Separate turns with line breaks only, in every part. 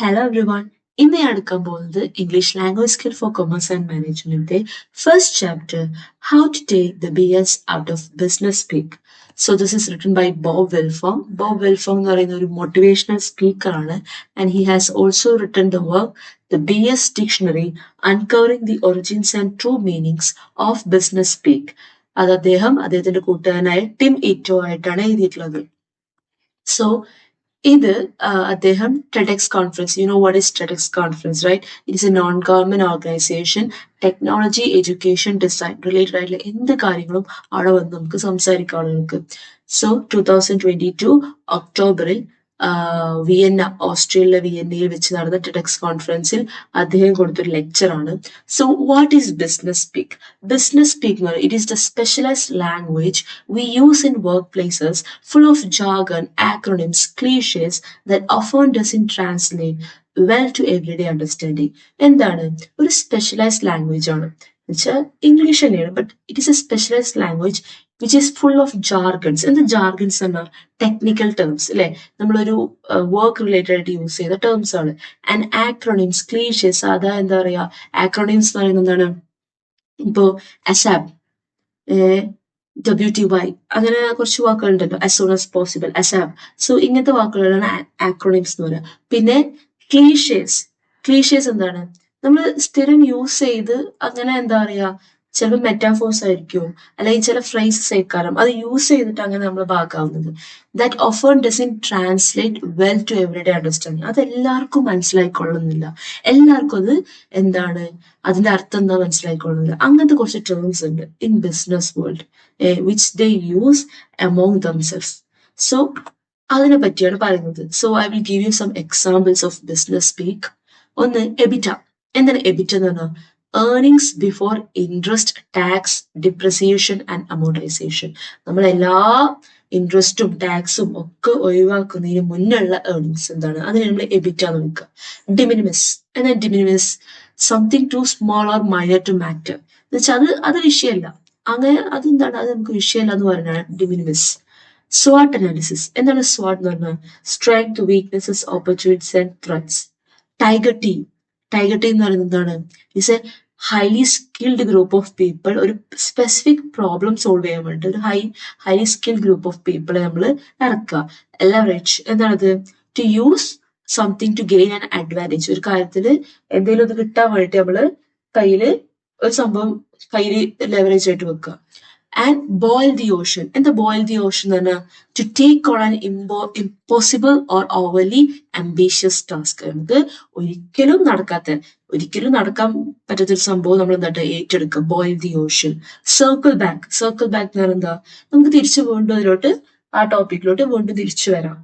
Hello everyone. ഇന്ന് ഞാൻ എടുക്കാൻ പോകുന്നത് English language skill for commerce and മാനേജ്മെന്റിന്റെ first chapter how to take the BS out of business speak. So this is written by Bob Welform. Bob Welform എന്ന് പറയുന്ന ഒരു motivational speaker ആണ്. And he has also written the work the BS dictionary uncovering the origins and true meanings of business speak. അത് അദ്ദേഹത്തിന്റെ കൂട്ടുകാരനായ Tim ഇറ്റോ ആയിട്ടാണ് എഴുതിയിട്ടുള്ളത്. So ഇത് അദ്ദേഹം TEDx conference, you know what is TEDx conference, right? It is a non-government organization, technology education design related ആയിട്ടുള്ള എന്ത് കാര്യങ്ങളും അവിടെ വന്ന് നമുക്ക് സംസാരിക്കാം ആളുകൾക്ക്. സോ 2022 ഒക്ടോബറിൽ വിയന്ന, ഓസ്ട്രേലിയ വിയന്നയിൽ വെച്ച് നടന്ന TEDx കോൺഫറൻസിൽ അദ്ദേഹം കൊടുത്തൊരു ലെക്ചറാണ്. So what is business speak? Business speak എന്ന് പറയുന്നത് it is the specialised language we use in workplaces full of jargon, acronyms, cliches that often doesn't translate well to everyday understanding. എന്താണ് ഒരു സ്പെഷ്യലൈസ്ഡ് ലാംഗ്വേജ് ആണ് എന്നുവെച്ചാൽ English തന്നെയാണ്, but it is A specialised language which is full of jargons. എന്ത് jargons എന്നാ? Technical terms അല്ലെ, നമ്മളൊരു work related ആയിട്ട് യൂസ് ചെയ്ത ടേംസ് ആണ്. ആൻഡ് ആക്രോണിംസ്, ക്ലീഷേസ്, അതാ എന്താ പറയാ, ആക്രോണിംസ് എന്ന് പറയുന്നത് എന്താണ്? ഇപ്പോ അസാബ്, WTY, അങ്ങനെ കുറച്ച് വാക്കുകളുണ്ടല്ലോ, as soon as possible, ASAP. So ഇങ്ങനത്തെ വാക്കുകളാണ് ആക്രോണിംസ് എന്ന് പറയുക. പിന്നെ ക്ലീഷേസ് എന്താണ്? നമ്മൾ സ്ഥിരം യൂസ് ചെയ്ത് അങ്ങനെ എന്താ പറയാ, ചിലപ്പോൾ മെറ്റാഫോഴ്സ് ആയിരിക്കും, അല്ലെങ്കിൽ ചില ഫ്രേസസ് ആയിരിക്കാം അത് യൂസ് ചെയ്തിട്ട് അങ്ങനെ നമ്മൾ ഭാഗമാവുന്നത്. That often doesn't translate well to everyday understanding. അത് എല്ലാവർക്കും മനസ്സിലായിക്കൊള്ളുന്നില്ല, എല്ലാവർക്കും അത് എന്താണ് അതിന്റെ അർത്ഥം എന്താ മനസ്സിലായിക്കൊള്ളുന്നില്ല. അങ്ങനത്തെ കുറച്ച് ടേംസ് ഉണ്ട് in business world which they use among themselves. So അതിനെ പറ്റിയാണ് പറയുന്നത്. So I will give you some examples of business speak. ഒന്ന്, എബിറ്റ. എന്താണ് എബിറ്റ എന്ന് പറഞ്ഞാൽ? Earnings before interest, tax, depreciation and amortisation. നമ്മളെല്ലാ ഇൻട്രസ്റ്റും ടാക്സും ഒക്കെ ഒഴിവാക്കുന്നതിന് മുന്നുള്ള ഏർണിങ്സ് എന്താണ്? അതിനെ നമ്മൾ എബിറ്റ എന്ന് വിളിക്കുക. ഡിമിനിമിസ്. എന്നാൽ de minimis something too small or minor to matter എന്ന് വെച്ചാൽ അത് വിഷയമല്ല, അങ്ങനെ അതെന്താണ്, അത് നമുക്ക് വിഷയമല്ല എന്ന് പറഞ്ഞാൽ ഡിമിനിമിസ്. SWOT analysis. എന്താണ് SWOT എന്ന് പറഞ്ഞാൽ? Strength, weaknesses, opportunities and threats. Tiger team എന്ന് പറയുന്നത് എന്താണ്? It's a highly skilled group of people. ഒരു സ്പെസിഫിക് പ്രോബ്ലം സോൾവ് ചെയ്യാൻ വേണ്ടി ഒരു ഹൈലി സ്കിൽഡ് ഗ്രൂപ്പ് ഓഫ് പീപ്പിളെ നമ്മൾ ഇറക്കുക. ലെവറേജ് എന്താണത്? To use something to gain an advantage. ഒരു കാര്യത്തിൽ എന്തെങ്കിലും ഒന്ന് കിട്ടാൻ വേണ്ടിയിട്ട് നമ്മള് കയ്യില് ഒരു സംഭവം കയ്യിൽ ലെവറേജ് ആയിട്ട് വെക്കുക. And boil the ocean. എന്താ ബോയിൽ ദി ഓഷൻ എന്ന് പറഞ്ഞാൽ? To take on an impossible or overly ambitious task. നമുക്ക് ഒരിക്കലും നടക്കാൻ പറ്റാത്തൊരു സംഭവം നമ്മൾ എന്താ ഏറ്റെടുക്കുക. Boil the ocean. Circle back എന്ന് പറഞ്ഞാൽ എന്താ? നമുക്ക് തിരിച്ചു വീണ്ടും അതിലോട്ട്, ആ ടോപ്പിക്കിലോട്ട് വീണ്ടും തിരിച്ചു വരാം.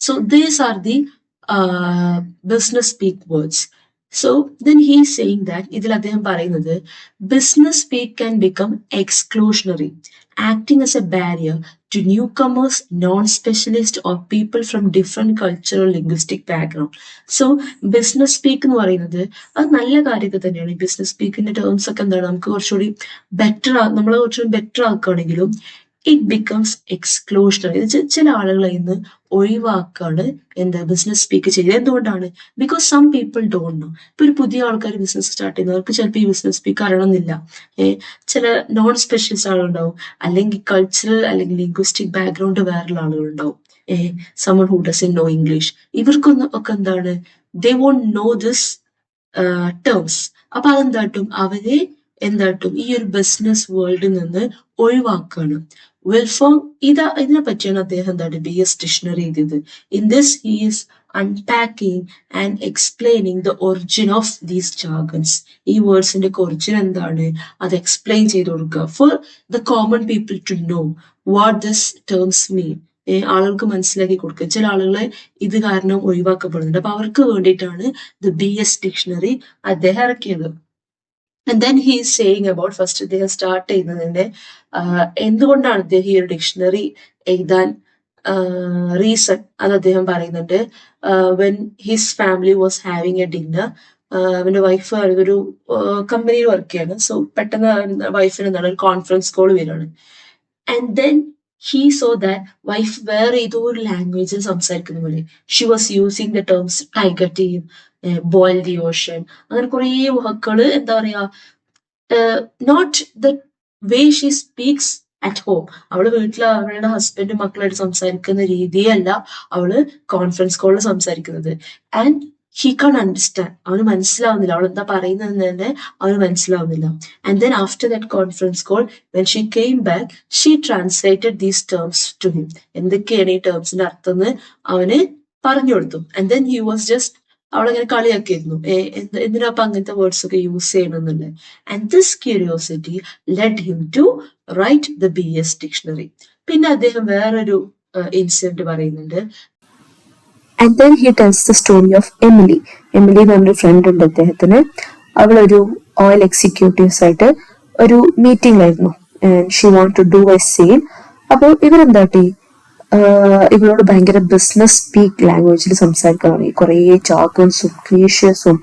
So these are the business speak words. So then he is saying that ഇതിൽ അദ്ദേഹം പറയുന്നത് business speak can become exclusionary, acting as a barrier to newcomers, non-specialists or people from different cultural linguistic background. So business speak എന്ന് പറയുന്നത് അത് നല്ല കാര്യമൊക്കെ തന്നെയാണ്. Business സ്പീക്കിന്റെ terms ഒക്കെ എന്താണ്, നമുക്ക് കുറച്ചുകൂടി നമ്മളെ കുറച്ചുകൂടി ബെറ്റർ ആക്കുകയാണെങ്കിലും ഇറ്റ് ബിക്കംസ് എക്സ്ക്ലൂഷണറി. ചില ആളുകളെ ഇന്ന് ഒഴിവാക്കാണ് എന്താ ബിസിനസ് സ്പീക്ക് ചെയ്യുന്നത്. എന്തുകൊണ്ടാണ്? Because some people don't know. ഇപ്പൊ ഒരു പുതിയ ആൾക്കാർ ബിസിനസ് സ്റ്റാർട്ട് ചെയ്യുന്നവർക്ക് ചിലപ്പോൾ ഈ ബിസിനസ് സ്പീക്ക് അറിയണമെന്നില്ല. ചില നോൺ സ്പെഷ്യലിസ്റ്റ് ആളുകളുണ്ടാവും, അല്ലെങ്കിൽ കൾച്ചറൽ അല്ലെങ്കിൽ ലിംഗ്വിസ്റ്റിക് ബാക്ക്ഗ്രൗണ്ട് വേറെയുള്ള ആളുകളുണ്ടാവും. someone who doesn't know English. ഇവർക്കൊന്നും ഒക്കെ എന്താണ്, they won't know this terms. അപ്പൊ അതെന്താട്ടും അവരെ ഈ ഒരു ബിസിനസ് വേൾഡിൽ നിന്ന് ഒഴിവാക്കുകയാണ്. വെൽഫോം ഇതിനെ പറ്റിയാണ് അദ്ദേഹം എന്താണ് BS ഡിക്ഷണറി എഴുതിയത്. In this he is unpacking and explaining the origin of these jargons. ഈ വേർഡ്സിന്റെ ഒറിജിൻ എന്താണ് അത് എക്സ്പ്ലെയിൻ ചെയ്ത് കൊടുക്കുക. For the common people to know what this terms mean. ആളുകൾക്ക് മനസ്സിലാക്കി കൊടുക്കുക. ചില ആളുകളെ ഇത് കാരണം ഒഴിവാക്കപ്പെടുന്നുണ്ട്. അപ്പൊ അവർക്ക് വേണ്ടിയിട്ടാണ് ദ BS ഡിക്ഷണറി അദ്ദേഹം ഇറക്കിയത്. And then he is saying about, first അദ്ദേഹം സ്റ്റാർട്ട് ചെയ്യുന്നതിന്റെ എന്തുകൊണ്ടാണ് അദ്ദേഹം ഈ ഒരു ഡിക്ഷണറി എഴുതാൻ റീസൺ അത് അദ്ദേഹം പറയുന്നുണ്ട്. When his family was having A dinner, അവന്റെ വൈഫ് ഒരു കമ്പനിയിൽ വർക്ക് ചെയ്യാണ്. സോ പെട്ടെന്ന് വൈഫിന് എന്താണ് ഒരു കോൺഫറൻസ് കോൾ വരികയാണ്. And then he saw that wife വേറെ ഏതോ ഒരു ലാംഗ്വേജിൽ സംസാരിക്കുന്ന പോലെ. She was using the terms tiger team, boil the ocean, അങ്ങനെ കുറേ വാക്കുകള് എന്താ പറയാ, not the way she speaks at home. അവള് വീട്ടിൽ അവളുടെ ഹസ്ബൻഡും മക്കളായിട്ട് സംസാരിക്കുന്ന രീതിയല്ല അവള് കോൺഫറൻസ് കോളിൽ സംസാരിക്കുന്നത്. ആൻഡ് ഹി കാൺ അണ്ടർസ്റ്റാൻഡ്, അവന് മനസ്സിലാവുന്നില്ല, അവൾ എന്താ പറയുന്നതെന്ന് തന്നെ അവന് മനസ്സിലാവുന്നില്ല. And then after that conference call when she came back she translated these terms to him. എന്തൊക്കെയാണ് ഈ ടേംസിന്റെ അർത്ഥം എന്ന് അവന് പറഞ്ഞു കൊടുത്തു. And then he was just, അവളങ്ങനെ കളിയാക്കിയിരുന്നു, എന്തിനാ അപ്പൊ അങ്ങനത്തെ വേർഡ്സ് ഒക്കെ യൂസ് ചെയ്യണമെന്നുള്ളത്. And this curiosity led him to write the BS dictionary. പിന്നെ അദ്ദേഹം വേറൊരു ഇൻസിഡന്റ് പറയുന്നുണ്ട്. And then he tells the story of Emily. Emily എന്ന് പറഞ്ഞൊരു ഫ്രണ്ട് ഉണ്ട് അദ്ദേഹത്തിന്. അവളൊരു ഓയിൽ എക്സിക്യൂട്ടീവ്സ് ആയിട്ട് ഒരു മീറ്റിംഗിലായിരുന്നു. She want to do a sale. അപ്പോൾ ഇവരെന്താട്ടി ഇവളോട് ഭയങ്കര ബിസിനസ് സ്പീക്ക് ലാംഗ്വേജിൽ സംസാരിക്കാൻ തുടങ്ങി. കുറേ ജാർഗൺസും ക്ലീഷ്യസും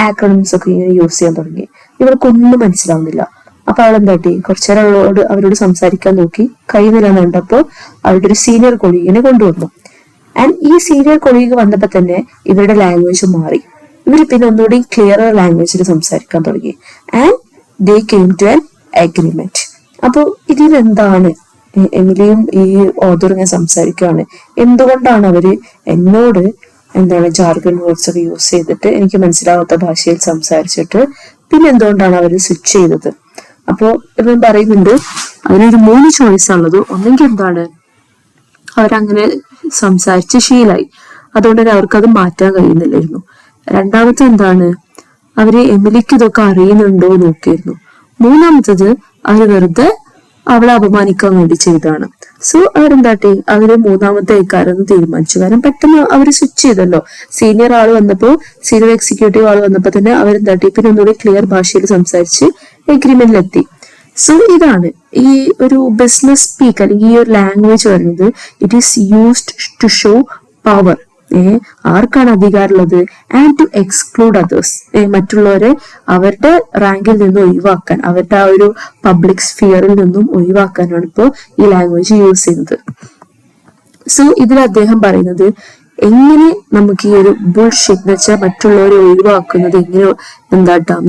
ആക്രോണിംസും ഒക്കെ ഇങ്ങനെ യൂസ് ചെയ്യാൻ തുടങ്ങി. ഇവൾക്കൊന്നും മനസ്സിലാവുന്നില്ല. അപ്പൊ അവളെന്താട്ടി കുറച്ചേരം അവരോട് സംസാരിക്കാൻ നോക്കി. കഴിയുന്നില്ലെന്ന് കണ്ടപ്പോൾ അവരുടെ ഒരു സീനിയർ കൊളീഗിനെ കൊണ്ടുവന്നു. ആൻഡ് ഈ സീനിയർ കൊളീഗ് വന്നപ്പോൾ തന്നെ ഇവരുടെ ലാംഗ്വേജ് മാറി. ഇവർ പിന്നെ ഒന്നുകൂടി ക്ലിയറർ ലാംഗ്വേജിൽ സംസാരിക്കാൻ തുടങ്ങി. And they came to an agreement. അപ്പോൾ ഇതിലെന്താണ്, എമിലിയും ഈ ഓതർ ഇങ്ങനെ സംസാരിക്കുകയാണ്, എന്തുകൊണ്ടാണ് അവര് എന്നോട് ജാർഗൺ വേർഡ്സ് ഒക്കെ യൂസ് ചെയ്തിട്ട് എനിക്ക് മനസ്സിലാവാത്ത ഭാഷയിൽ സംസാരിച്ചിട്ട് പിന്നെ എന്തുകൊണ്ടാണ് അവര് സ്വിച്ച് ചെയ്തത്. അപ്പോ ഇവൻ പറയുന്നുണ്ട് അതിനൊരു 3 ചോയ്സ് ഉള്ളത്. ഒന്നെങ്കിൽ അവരങ്ങനെ സംസാരിച്ച് ശീലായി, അതുകൊണ്ട് തന്നെ അവർക്കത് മാറ്റാൻ കഴിയുന്നില്ലായിരുന്നു. രണ്ടാമത്തെ അവര് എമിലിക്ക് ഇതൊക്കെ അറിയുന്നുണ്ടോ നോക്കിയിരുന്നു. മൂന്നാമത്തത് അവര് വെറുതെ അവളെ അപമാനിക്കാൻ വേണ്ടി ചെയ്താണ്. സോ അവര് മൂന്നാമത്തെ ആൾക്കാരെന്ന് തീരുമാനിച്ചു. കാരണം പെട്ടെന്ന് അവര് സ്വിച്ച് ചെയ്തല്ലോ. സീനിയർ എക്സിക്യൂട്ടീവ് ആള് വന്നപ്പോ തന്നെ പിന്നെ ഒന്നുകൂടി ക്ലിയർ ഭാഷയിൽ സംസാരിച്ച് എഗ്രിമെന്റിലെത്തി. സോ ഇതാണ് ഈ ഒരു ബിസിനസ് സ്പീക്ക് അല്ലെങ്കിൽ ഈ ഒരു ലാംഗ്വേജ് പറയുന്നത്. It is used to show power. ആർക്കാണ് അധികാരമുള്ളത്? And to exclude others. മറ്റുള്ളവരെ അവരുടെ റാങ്കിൽ നിന്നും ഒഴിവാക്കാൻ, അവരുടെ ആ ഒരു പബ്ലിക് സ്ഫിയറിൽ നിന്നും ഒഴിവാക്കാനാണ് ഇപ്പോൾ ഈ ലാംഗ്വേജ് യൂസ് ചെയ്യുന്നത്. സോ ഇതിൽ അദ്ദേഹം പറയുന്നത് എങ്ങനെ നമുക്ക് ഈ ഒരു ബുൾഷിറ്റ് എന്ന് വെച്ചാൽ മറ്റുള്ളവരെ ഒഴിവാക്കുന്നത് എങ്ങനെ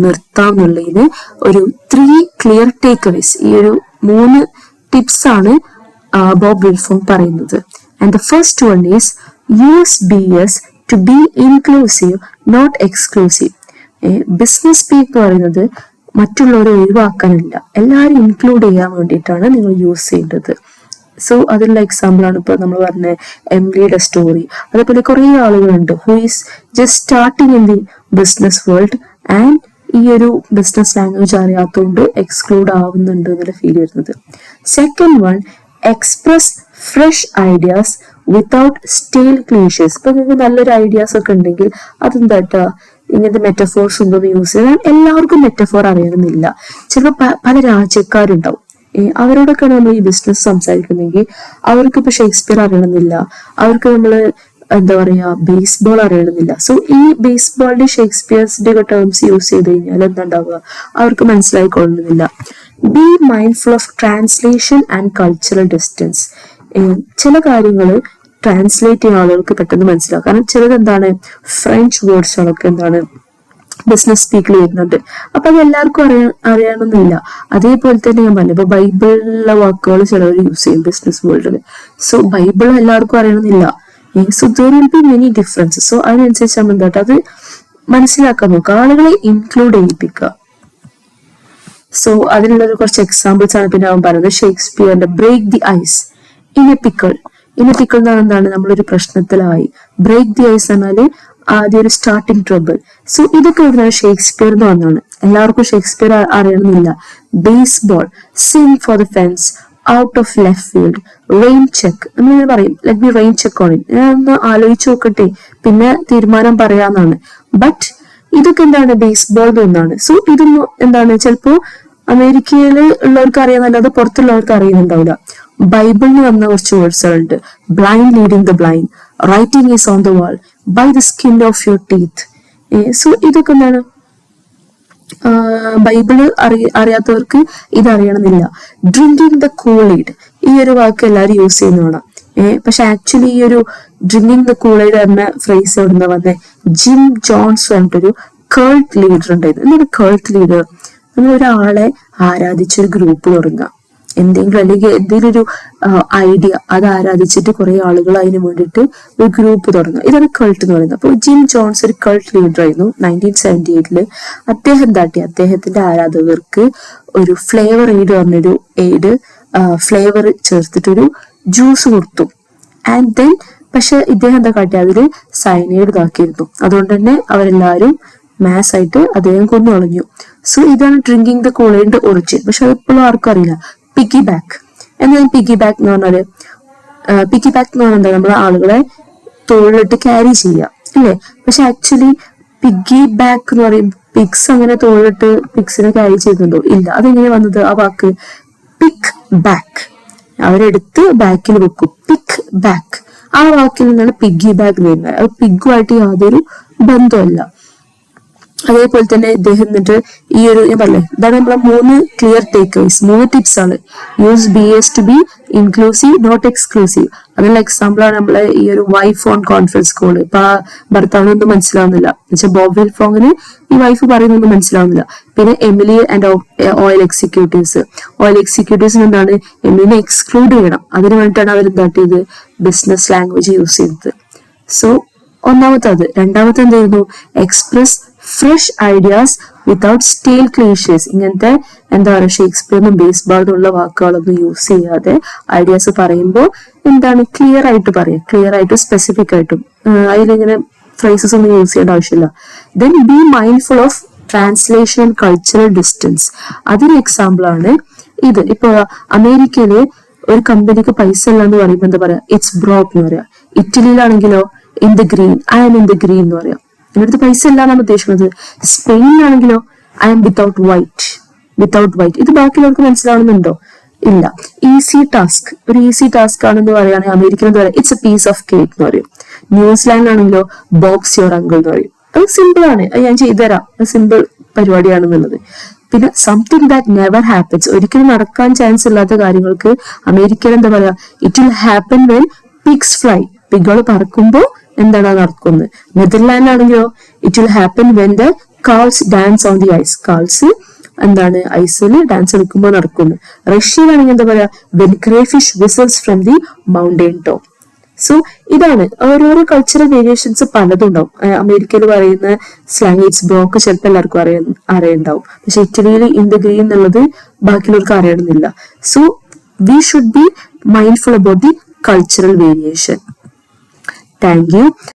നിർത്താം എന്നുള്ളതിന് ഒരു 3 ക്ലിയർ ടേക്ക് അവേസ്, ഈ ഒരു 3 ടിപ്സ് ആണ് ബോബ് വിൽഫോം പറയുന്നത്. And the first one is use BS to be inclusive not exclusive. Business speak പറയുന്നത് മറ്റുള്ളവരെ ഒഴിവാക്കാനല്ല, എല്ലാവരും ഇൻക്ലൂഡ് ചെയ്യാൻ വേണ്ടിയിട്ടാണ് നിങ്ങൾ യൂസ് ചെയ്യേണ്ടത്. സോ അതിനുള്ള എക്സാമ്പിൾ ആണ് ഇപ്പൊ നമ്മൾ പറഞ്ഞ എംലിയുടെ സ്റ്റോറി. അതേപോലെ കുറെ ആളുകളുണ്ട് who is just starting in the business world and ഈ ഒരു ബിസിനസ് ലാംഗ്വേജ് അറിയാത്തതുകൊണ്ട് എക്സ്ക്ലൂഡ് ആവുന്നുണ്ട് എന്നുള്ള ഫീൽ വരുന്നത്. Second one, express fresh ideas without stale clichés. ഇപ്പൊ നിങ്ങൾക്ക് നല്ലൊരു ഐഡിയാസ് ഒക്കെ ഉണ്ടെങ്കിൽ ഇങ്ങനത്തെ മെറ്റഫോർസ് ഉണ്ടോന്ന് യൂസ് ചെയ്യാൻ. എല്ലാവർക്കും മെറ്റഫോർ അറിയണമെന്നില്ല. ചിലപ്പോൾ പല രാജ്യക്കാരുണ്ടാവും, അവരോടൊക്കെയാണ് നമ്മൾ ഈ ബിസിനസ് സംസാരിക്കുന്നെങ്കിൽ അവർക്ക് ഇപ്പൊ ഷേക്സ്പിയർ അറിയണമെന്നില്ല, അവർക്ക് നമ്മള് ബേസ്ബോൾ അറിയണമെന്നില്ല. സോ ഈ ബേസ്ബോളിന്റെ ഷേക്സ്പിയർസിന്റെ ഒക്കെ ടേംസ് യൂസ് ചെയ്ത് കഴിഞ്ഞാൽ എന്താണ്ടാവുക, അവർക്ക് മനസ്സിലായിക്കൊള്ളുന്നില്ല. Be mindful of translation and cultural distance. ചില കാര്യങ്ങൾ ട്രാൻസ്ലേറ്റ് ചെയ്യുന്ന ആളുകൾക്ക് പെട്ടെന്ന് മനസ്സിലാവും. കാരണം ചിലത് ഫ്രഞ്ച് വേർഡ്സുകളൊക്കെ ബിസിനസ് സ്പീക്കിൽ വരുന്നുണ്ട്. അപ്പൊ അത് എല്ലാവർക്കും അറിയണമെന്നില്ല. അതേപോലെ തന്നെ ഞാൻ പറഞ്ഞു, ഇപ്പൊ ബൈബിളിലെ വാക്കുകൾ ചിലവർ യൂസ് ചെയ്യും ബിസിനസ് വേൾഡിൽ. സോ ബൈബിൾ എല്ലാവർക്കും അറിയണമെന്നില്ല. So there will be many differences. So അതിനനുസരിച്ച് നമ്മൾ അത് മനസ്സിലാക്കാൻ നോക്കുക, ആളുകളെ ഇൻക്ലൂഡ് ചെയ്യിപ്പിക്കുക. സോ അതിനുള്ള കുറച്ച് എക്സാമ്പിൾസ് ആണ് പിന്നെ അവൻ പറയുന്നത്. ഷേക്സ്പിയറിന്റെ break the ice in a pickle. In a pickle എന്താണ്, നമ്മളൊരു പ്രശ്നത്തിലായി. ബ്രേക്ക് ദി ഐസ് എന്നാല് ആദ്യം ഒരു സ്റ്റാർട്ടിങ് ട്രബിൾ. സോ ഇതൊക്കെ വരുന്നത് ഷേക്സ്പിയർ എന്ന് പറഞ്ഞാണ്. എല്ലാവർക്കും ഷേക്സ്പിയർ അറിയണമെന്നില്ല. Baseball, swing for the fence, out of left field, rain check എന്നിങ്ങനെ പറയും. Let be rain check on it. ഞാൻ ഒന്ന് ആലോചിച്ച് നോക്കട്ടെ, പിന്നെ തീരുമാനം പറയാന്നാണ്. ബട്ട് ഇതൊക്കെ ബേസ്ബോൾ എന്നാണ്. സോ ഇതൊന്നും ചിലപ്പോ അമേരിക്കയിൽ ഉള്ളവർക്ക് അറിയാന്നല്ലാതെ പുറത്തുള്ളവർക്ക് അറിയുന്നുണ്ടാവില്ല. ബൈബിളിന് വന്ന കുറച്ച് വേർഡ്സുകളുണ്ട്. Blind leading the blind, writing is on the wall, by the skin of your teeth. So ഇതൊക്കെ ബൈബിള് അറിയാത്തവർക്ക് ഇത് അറിയണമെന്നില്ല. ഡ്രിങ്കിങ് ദ കൂളൈഡ്, ഈ ഒരു വാക്ക് എല്ലാവരും യൂസ് ചെയ്യുന്നതാണ്. പക്ഷെ ആക്ച്വലി ഈ ഒരു ഡ്രിങ്കിങ് ദ കൂളൈഡ് എന്ന ഫ്രേസ് എവിടുന്ന വന്നേ? ജിം ജോൺസ് പറഞ്ഞിട്ടൊരു കേൾട്ട് ലീഡർ ഉണ്ടായിരുന്നു. എന്താണ് കേൾട്ട് ലീഡർ? നമ്മൾ ഒരാളെ ആരാധിച്ചൊരു ഗ്രൂപ്പ് തുടങ്ങുക, എന്തെങ്കിലും അല്ലെങ്കിൽ എന്തെങ്കിലും ഒരു ഐഡിയ അത് ആരാധിച്ചിട്ട് കുറെ ആളുകൾ അതിന് വേണ്ടിയിട്ട് ഒരു ഗ്രൂപ്പ് തുടങ്ങുക, ഇതാണ് കൾട്ട് എന്ന് പറയുന്നത്. അപ്പോൾ ജിം ജോൺസ് ഒരു കൾട്ട് ലീഡർ ആയിരുന്നു 1978. അദ്ദേഹം അദ്ദേഹത്തിന്റെ ആരാധകർക്ക് ഒരു ഫ്ലേവർ എയ്ഡ് പറഞ്ഞൊരു ഫ്ലേവർ ചേർത്തിട്ടൊരു ജ്യൂസ് കൊടുത്തു. ആൻഡ് ദെൻ പക്ഷെ ഇദ്ദേഹം എന്താ കാട്ടി, അതിൽ സയനൈഡ് ഇതാക്കിയിരുന്നു. അതുകൊണ്ട് തന്നെ അവരെല്ലാവരും മാസ് ആയിട്ട് അദ്ദേഹം കൊന്നു കളഞ്ഞു. സോ ഇതാണ് ഡ്രിങ്കിങ് ദ കോളൈഡിന്റെ ഒറിജിൻ. പക്ഷെ അതിപ്പോഴും ആർക്കും അറിയില്ല. പിക്കി ബാക്ക് എന്താണ് പിക്കി ബാക്ക് എന്ന് പറഞ്ഞാല്? പിക്കി ബാക്ക് എന്ന് പറഞ്ഞാൽ എന്താ, നമ്മളെ ആളുകളെ തോളിലിട്ട് ക്യാരി ചെയ്യുക അല്ലേ? പക്ഷെ ആക്ച്വലി പിഗ്ഗി ബാക്ക് എന്ന് പറയും, പിഗ്സ് അങ്ങനെ തോളിലിട്ട് പിഗ്സിനെ ക്യാരി ചെയ്യുന്നുണ്ടോ? ഇല്ല. അതെങ്ങനെ വന്നത് ആ വാക്ക്? പിക്ക് ബാക്ക്, അവരെടുത്ത് ബാക്കിൽ വെക്കും. പിക്ക് ബാക്ക്, ആ വാക്കിൽ നിന്നാണ് പിഗ്ഗി ബാക്ക് വരുന്നത്. അത് പിഗുമായിട്ട് യാതൊരു ബന്ധമല്ല. അതേപോലെ തന്നെ ഇദ്ദേഹം എന്നിട്ട് ഈ ഒരു ഞാൻ പറഞ്ഞേ, ഇതാണ് നമ്മളെ 3 ക്ലിയർ ടേക്ക്അവേസ്, 3 ടിപ്സ് ആണ്. Use BS to be inclusive not exclusive. അതിനുള്ള എക്സാമ്പിൾ ആണ് നമ്മളെ ഈ ഒരു വൈഫ് ഓൺ കോൺഫറൻസ് കോൾ. ഇപ്പൊ ആ ഭർത്താവിനൊന്നും മനസ്സിലാവുന്നില്ല, എന്നുവെച്ചാൽ ബോബ് വിൽഫോങ്ങിന് ഈ വൈഫ് പറയുന്നൊന്നും മനസ്സിലാവുന്നില്ല. പിന്നെ എമിലി ആൻഡ് ഓയിൽ എക്സിക്യൂട്ടീവ്സിന് എന്താണ്, എമിലിനെ എക്സ്ക്ലൂഡ് ചെയ്യണം. അതിന് വേണ്ടിയിട്ടാണ് അവർ എന്താട്ടിയത്, ബിസിനസ് ലാംഗ്വേജ് യൂസ് ചെയ്തത്. സോ ഒന്നാമത്തത്. രണ്ടാമത്തെ എന്തായിരുന്നു, express fresh ideas without സ്റ്റേൽ clichés. ഇങ്ങനത്തെ എന്താ പറയുക, ഷേക്സ്പിയറിനും ബേസ്ബാളിനുള്ള വാക്കുകളൊന്നും യൂസ് ചെയ്യാതെ ഐഡിയാസ് പറയുമ്പോൾ എന്താണ്, ക്ലിയർ ആയിട്ട് പറയാം, ക്ലിയർ ആയിട്ടും സ്പെസിഫിക് ആയിട്ടും. അതിലിങ്ങനെ ഫ്രേസസ് ഒന്നും യൂസ് ചെയ്യേണ്ട ആവശ്യമില്ല. Then B mindful of translation and cultural distance. അതിന് എക്സാമ്പിൾ ആണ് ഇത്. ഇപ്പൊ അമേരിക്കയില് ഒരു കമ്പനിക്ക് പൈസ ഇല്ല എന്ന് പറയുമ്പോൾ എന്താ പറയാ, ഇറ്റ്സ് ബ്രോക്ക് എന്ന് പറയാം. ഇറ്റലിയിലാണെങ്കിലോ in the green, I am in the green എന്ന് പറയാം. ഇവിടുത്തെ പൈസ ഇല്ല എന്നാണ് ഉദ്ദേശിക്കുന്നത്. സ്പെയിനിലാണെങ്കിലോ ഐ ആം വിത്തൗട്ട് വൈറ്റ്. ഇത് ബാക്കിയുള്ളവർക്ക് മനസ്സിലാവുന്നുണ്ടോ? ഇല്ല. ഈസി ടാസ്ക്, ഒരു ഈസി ടാസ്ക് ആണെന്ന് പറയുകയാണെങ്കിൽ അമേരിക്കൻ എന്ന് പറയാം, it's a piece of cake എന്ന് പറയും. ന്യൂസിലാൻഡിലാണെങ്കിലോ ബോക്സ് യുവർ അങ്കിൾ എന്ന് പറയും. അത് സിമ്പിൾ ആണ്, അത് ഞാൻ ചെയ്തുതരാം, അത് സിമ്പിൾ പരിപാടിയാണെന്നുള്ളത്. പിന്നെ സംതിങ് ദാറ്റ് നെവർ ഹാപ്പൻസ്, ഒരിക്കലും നടക്കാൻ ചാൻസ് ഇല്ലാത്ത കാര്യങ്ങൾക്ക് അമേരിക്കയിൽ എന്താ പറയാ, it will happen when pigs fly, പിഗുകൾ പറക്കുമ്പോൾ എന്താണ് നടക്കുന്നത്. നെതർലാൻഡിലാണെങ്കിലോ it will happen when the calves dance on the ice, calves എന്താണ് ഐസിൽ ഡാൻസ് കളിക്കുമ്പോൾ നടക്കുന്നു. റഷ്യയിലാണെങ്കിൽ എന്താ പറയാ, when crayfish whistles from the mountain top. So ഇതാണ് ഓരോരോ കൾച്ചറൽ വേരിയേഷൻസ് പലതും ഉണ്ടാവും. അമേരിക്കയിൽ പറയുന്ന സ്ലാംഗ് ബ്രോക്ക് ചിലപ്പോൾ എല്ലാവർക്കും അറിയണ്ടാവും. പക്ഷെ ഇറ്റലിയിൽ ഇൻ ദ ഗ്രീൻ എന്നുള്ളത് ബാക്കിയുള്ളവർക്ക് അറിയണമെന്നില്ല. So we should be mindful about the cultural variation. Thank U.